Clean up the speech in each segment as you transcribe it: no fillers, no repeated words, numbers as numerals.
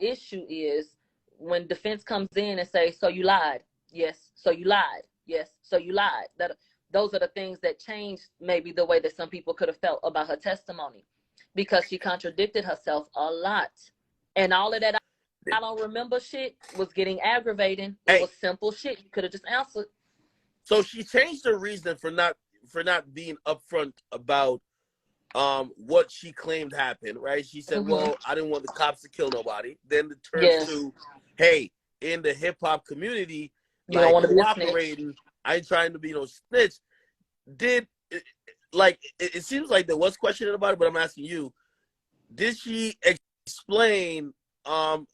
issue is when defense comes in and say, so you lied. Yes. So you lied. Yes. So you lied. Those are the things that changed maybe the way that some people could have felt about her testimony, because she contradicted herself a lot. And all of that I don't remember shit was getting aggravating. It was simple shit. You could have just answered. So she changed her reason for not being upfront about what she claimed happened, right? She said, well, I didn't want the cops to kill nobody. Then it turns to, hey, in the hip-hop community, you don't want to be cooperating, I ain't trying to be no snitch. It seems like there was questioning about it, but I'm asking you, did she explain, or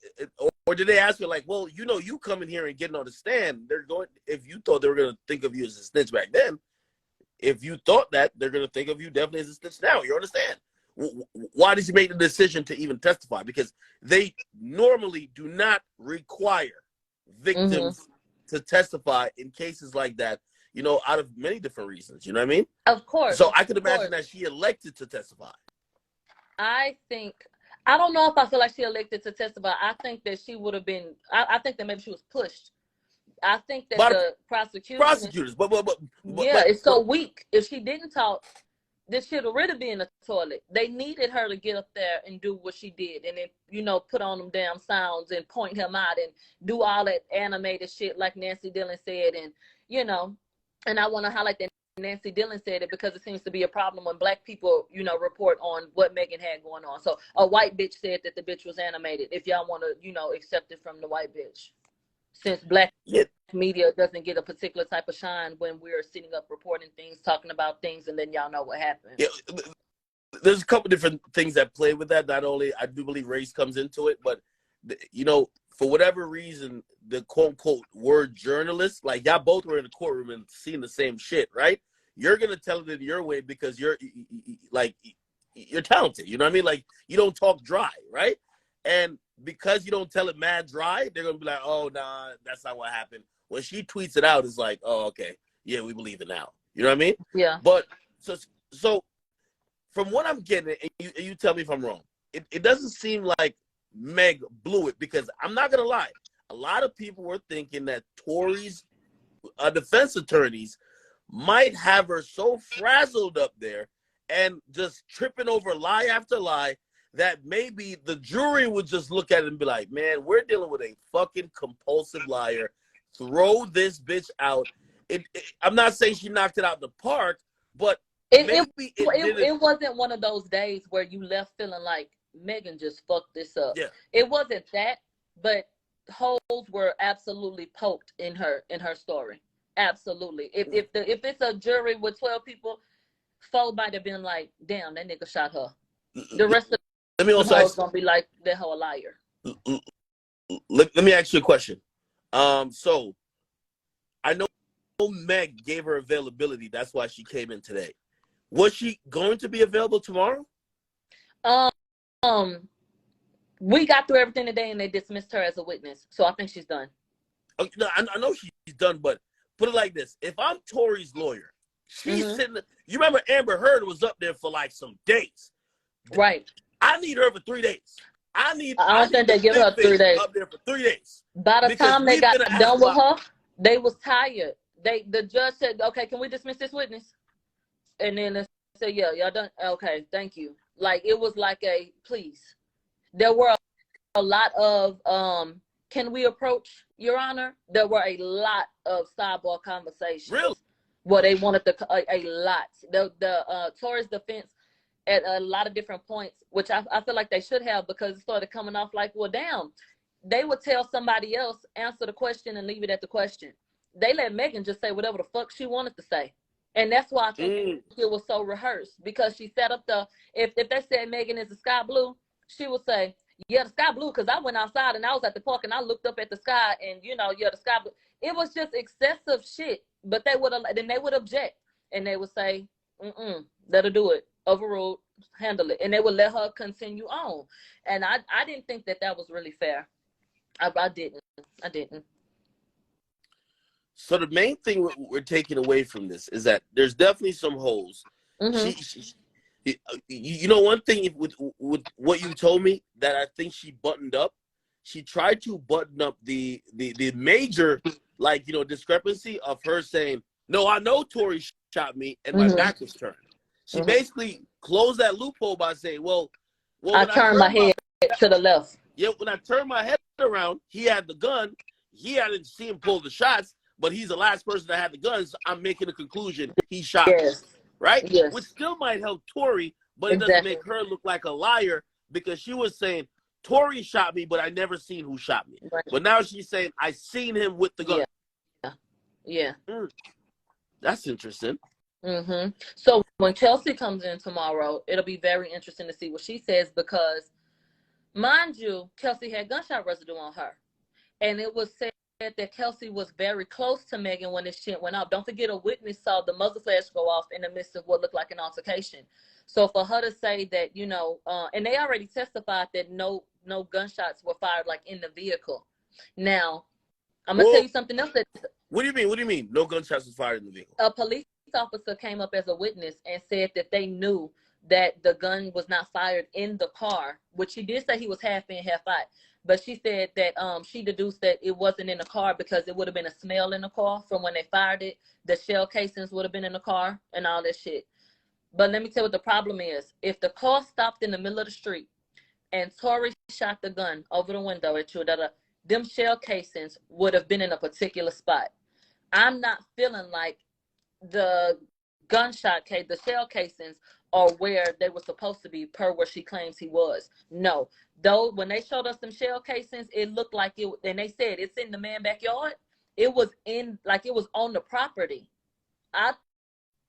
did they ask her, like, well, you coming here and getting on the stand, if you thought they were going to think of you as a snitch back then, if you thought that, they're going to think of you definitely as a snitch now. You understand? Why did you make the decision to even testify? Because they normally do not require victims to testify in cases like that, out of many different reasons. You know what I mean? Of course. So I could imagine that she elected to testify. I don't know if I feel like she elected to testify. I think that she would have been, I think that maybe she was pushed. I think that the prosecutors, but it's so weak. If she didn't talk, this shit would really be in the toilet. They needed her to get up there and do what she did, and then put on them damn sounds and point him out and do all that animated shit like Nancy Dillon said, and and I want to highlight that Nancy Dillon said it because it seems to be a problem when black people report on what Megan had going on. So a white bitch said that the bitch was animated. If y'all want to accept it from the white bitch. Since black media doesn't get a particular type of shine when we're sitting up reporting things, talking about things, and then y'all know what happened. Yeah, there's a couple different things that play with that. Not only I do believe race comes into it, but for whatever reason, the quote unquote word journalist, like y'all both were in the courtroom and seeing the same shit, right? You're gonna tell it in your way because you're talented. You know what I mean? Like you don't talk dry, right? And because you don't tell it mad dry, they're gonna be like, "Oh, nah, that's not what happened." When she tweets it out, it's like, "Oh, okay, yeah, we believe it now." You know what I mean? Yeah. But so from what I'm getting, and you tell me if I'm wrong, it doesn't seem like Meg blew it, because I'm not gonna lie, a lot of people were thinking that Tory's defense attorneys might have her so frazzled up there and just tripping over lie after lie that maybe the jury would just look at it and be like, man, we're dealing with a fucking compulsive liar. Throw this bitch out. I'm not saying she knocked it out the park, but it wasn't one of those days where you left feeling like Megan just fucked this up. Yeah. It wasn't that, but holes were absolutely poked in her story. Absolutely. If it's a jury with 12 people, 4 might have been like, damn, that nigga shot her. The rest of the hoes gonna be like, that hoe a liar. Let me ask you a question. So I know Meg gave her availability. That's why she came in today. Was she going to be available tomorrow? We got through everything today and they dismissed her as a witness. So I think she's done. Okay, no, I know she's done, but put it like this. If I'm Tory's lawyer, she's sitting, you remember Amber Heard was up there for like some days. Right. I need her for 3 days. I don't think they give her 3 days. Up there for 3 days. By the time they got done with her, they was tired. The judge said, okay, can we dismiss this witness? And then they said, yeah, y'all done. Okay, thank you. Like, it was like a, please. There were a lot of, can we approach, Your Honor? There were a lot of sidebar conversations. Really? Where they wanted a lot. The Tory's defense at a lot of different points, which I feel like they should have, because it started coming off like, well, damn, they would tell somebody else, answer the question and leave it at the question. They let Megan just say whatever the fuck she wanted to say. And that's why I think it was so rehearsed, because she set up if they said Megan is the sky blue, she would say, yeah, the sky blue, because I went outside and I was at the park and I looked up at the sky and, yeah, the sky blue. It was just excessive shit, but they would object and they would say, let her do it. Overruled, handle it. And they would let her continue on. And I didn't think that was really fair. I didn't. So the main thing we're taking away from this is that there's definitely some holes. You know, one thing with what you told me that I think she buttoned up, she tried to button up the major, like, discrepancy of her saying, no, I know Tory shot me and my back was turned. She basically closed that loophole by saying, well, I turned my head to the left. Yeah, when I turned my head around, he had the gun. I didn't see him pull the shots, but he's the last person that had the guns. So I'm making a conclusion he shot me, right? Yes. Which still might help Tory, but it doesn't make her look like a liar because she was saying, Tory shot me, but I never seen who shot me. Right. But now she's saying, I seen him with the gun. Yeah. That's interesting. So when Kelsey comes in tomorrow, it'll be very interesting to see what she says because, mind you, Kelsey had gunshot residue on her. And it was said that Kelsey was very close to Megan when this shit went off. Don't forget, a witness saw the muzzle flash go off in the midst of what looked like an altercation. So for her to say that, and they already testified that no gunshots were fired like in the vehicle. Now, I'm gonna tell you something else. What do you mean? What do you mean? No gunshots was fired in the vehicle? A police officer came up as a witness and said that they knew that the gun was not fired in the car, which she did say he was half in, half out. But she said that she deduced that it wasn't in the car because it would have been a smell in the car from when they fired it. The shell casings would have been in the car and all that shit. But let me tell you what the problem is. If the car stopped in the middle of the street and Tory shot the gun over the window at you, them shell casings would have been in a particular spot. I'm not feeling like the the shell casings are where they were supposed to be per where she claims he was. No. Though when they showed us some shell casings, it looked like it, and they said it's in the man's backyard. It was it was on the property.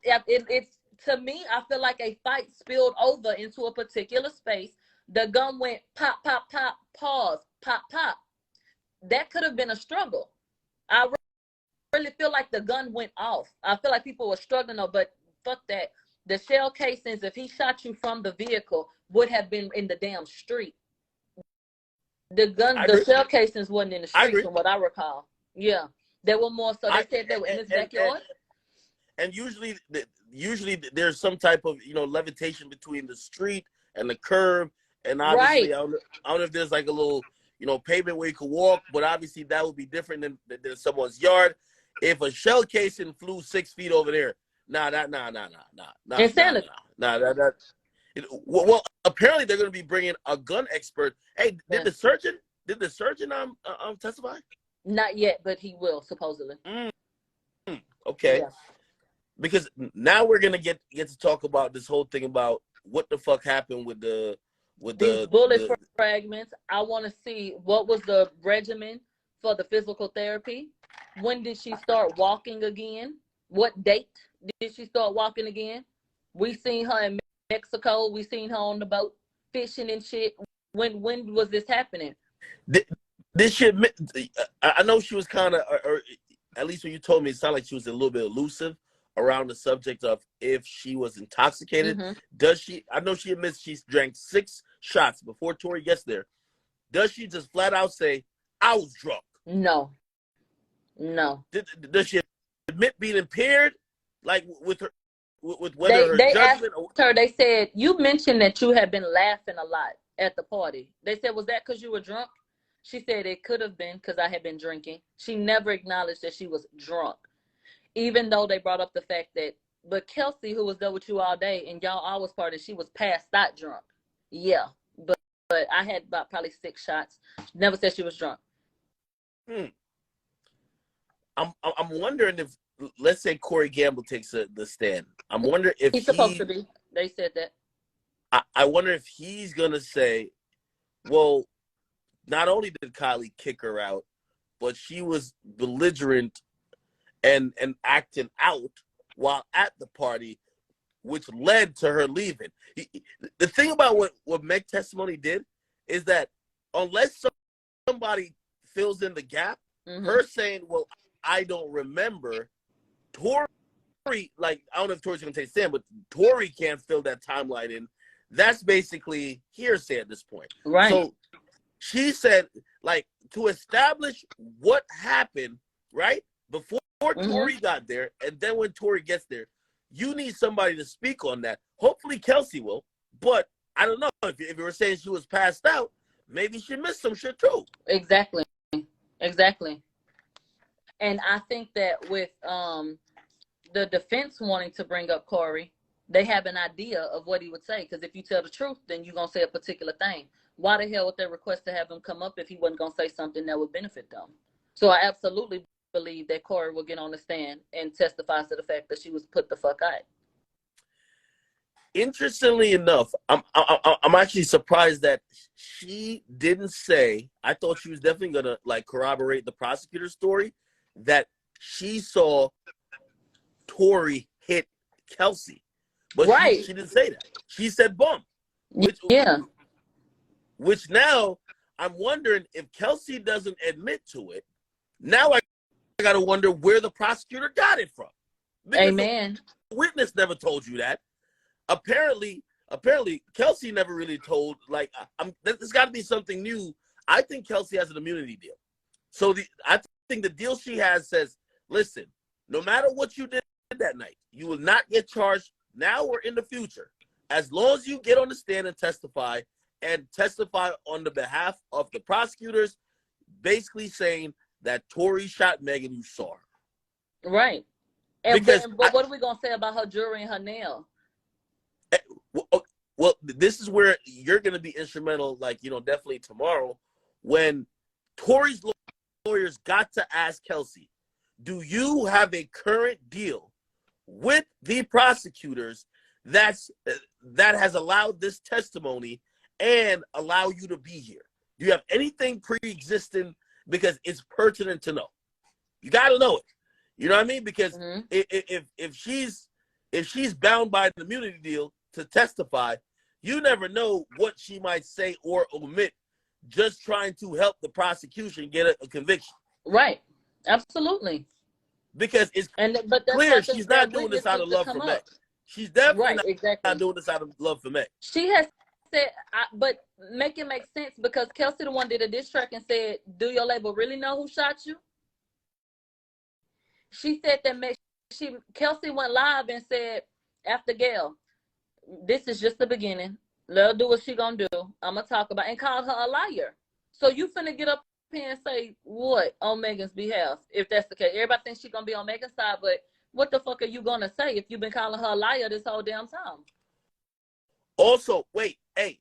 It's to me, I feel like a fight spilled over into a particular space. The gun went pop, pop, pop, pause, pop, pop. That could have been a struggle. I really feel like the gun went off. I feel like people were struggling, but fuck that. The shell casings, if he shot you from the vehicle, would have been in the damn street. The shell casings wasn't in the street from what I recall. Yeah. They were more so they said they were in his backyard. And usually there's some type of, levitation between the street and the curb. And obviously, I don't know if there's like a little, pavement where you could walk, but obviously that would be different than someone's yard. If a shell casing flew 6 feet over there, nah. Insanity. Well, apparently they're going to be bringing a gun expert. Hey, did the surgeon testify? Not yet, but he will supposedly. Okay. Yeah. Because now we're gonna get to talk about this whole thing about what the fuck happened with these bullet fragments. I want to see what was the regimen for the physical therapy. When did she start walking again? What date did she start walking again? We seen her in Mexico. We seen her on the boat fishing and shit. When was this happening? This shit. I know she was kind of, or at least when you told me, it sounded like she was a little bit elusive around the subject of if she was intoxicated. Does she? I know she admits she drank 6 shots before Tory gets there. Does she just flat out say, "I was drunk"? No. Does she admit being impaired, like with her, with whether they her judgment? Asked her. They said you mentioned that you had been laughing a lot at the party. They said, was that because you were drunk? She said it could have been because I had been drinking. She never acknowledged that she was drunk. Even though they brought up the fact that, but Kelsey, who was there with you all day, and y'all always partied, she was passed out drunk. Yeah, but I had about probably 6 shots. Never said she was drunk. I'm wondering if, let's say Corey Gamble takes the stand. I'm wondering if he's supposed to be. They said that. I wonder if he's gonna say, well, not only did Kylie kick her out, but she was belligerent and acting out while at the party, which led to her leaving. The thing about what Meg's testimony did is that unless somebody fills in the gap, her saying, well, I don't remember, Tory, like, I don't know if Tory's going to take a stand, but Tory can't fill that timeline in. That's basically hearsay at this point. Right. So she said, like, to establish what happened, right, before Tory got there, and then when Tory gets there, you need somebody to speak on that. Hopefully Kelsey will, but I don't know. If you were saying she was passed out, maybe she missed some shit too. Exactly. Exactly. And I think that with the defense wanting to bring up Corey, they have an idea of what he would say. Because if you tell the truth, then you're going to say a particular thing. Why the hell would they request to have him come up if he wasn't going to say something that would benefit them? So I absolutely believe that Corey will get on the stand and testify to the fact that she was put the fuck out. Interestingly enough, I'm actually surprised that she didn't say. I thought she was definitely gonna like corroborate the prosecutor's story that she saw Tory hit Kelsey, but right. she didn't say that. She said bump. Which now I'm wondering if Kelsey doesn't admit to it. Now I got to wonder where the prosecutor got it from. Because Amen. The witness never told you that. Apparently, Kelsey never really told. Like, there's got to be something new. I think Kelsey has an immunity deal. So I think the deal she has says, listen, no matter what you did that night, you will not get charged now or in the future, as long as you get on the stand and testify on the behalf of the prosecutors, basically saying that Tory shot Megan, you saw her. Right. And but what are we gonna say about her jewelry and her nail? Well, this is where you're going to be instrumental, like, definitely tomorrow, when Tory's lawyers got to ask Kelsey, do you have a current deal with the prosecutors that has allowed this testimony and allow you to be here? Do you have anything pre-existing? Because it's pertinent to know. You got to know it. You know what I mean? Because if she's bound by an immunity deal to testify, you never know what she might say or omit, just trying to help the prosecution get a conviction. Right. Absolutely. Because it's clear she's not doing this out of love for Meg. She's definitely not doing this out of love for Meg. She has said, but make it make sense, because Kelsey the one did a diss track and said, do your label really know who shot you? She said that Kelsey went live and said, after Gail, this is just the beginning. Let her do what she gonna do. I'm gonna talk about, and called her a liar. So you finna get up here and say what on Megan's behalf? If that's the case, everybody thinks she's gonna be on Megan's side, but what the fuck are you gonna say if you've been calling her a liar this whole damn time? Also, wait, hey,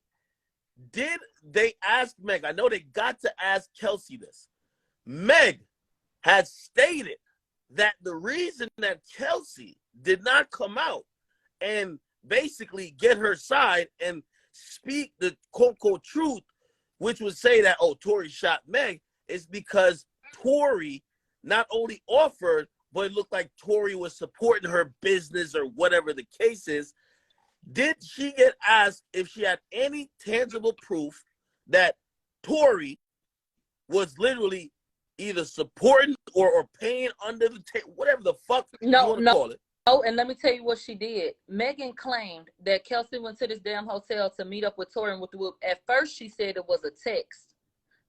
did they ask Meg? I know they got to ask Kelsey this. Meg had stated that the reason that Kelsey did not come out and basically get her side and speak the quote-unquote truth, which would say that, oh, Tory shot Meg, is because Tory not only offered, but it looked like Tory was supporting her business or whatever the case is. Did she get asked if she had any tangible proof that Tory was literally either supporting or paying under the table, whatever the fuck you want to call it? Oh, and let me tell you what she did. Megan claimed that Kelsey went to this damn hotel to meet up with Tory and with the Whoop. At first, she said it was a text.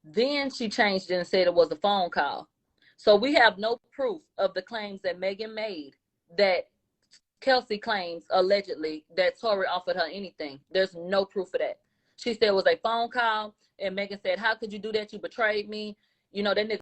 Then she changed it and said it was a phone call. So we have no proof of the claims that Megan made that Kelsey claims allegedly that Tory offered her anything. There's no proof of that. She said it was a phone call, and Megan said, how could you do that? You betrayed me. That nigga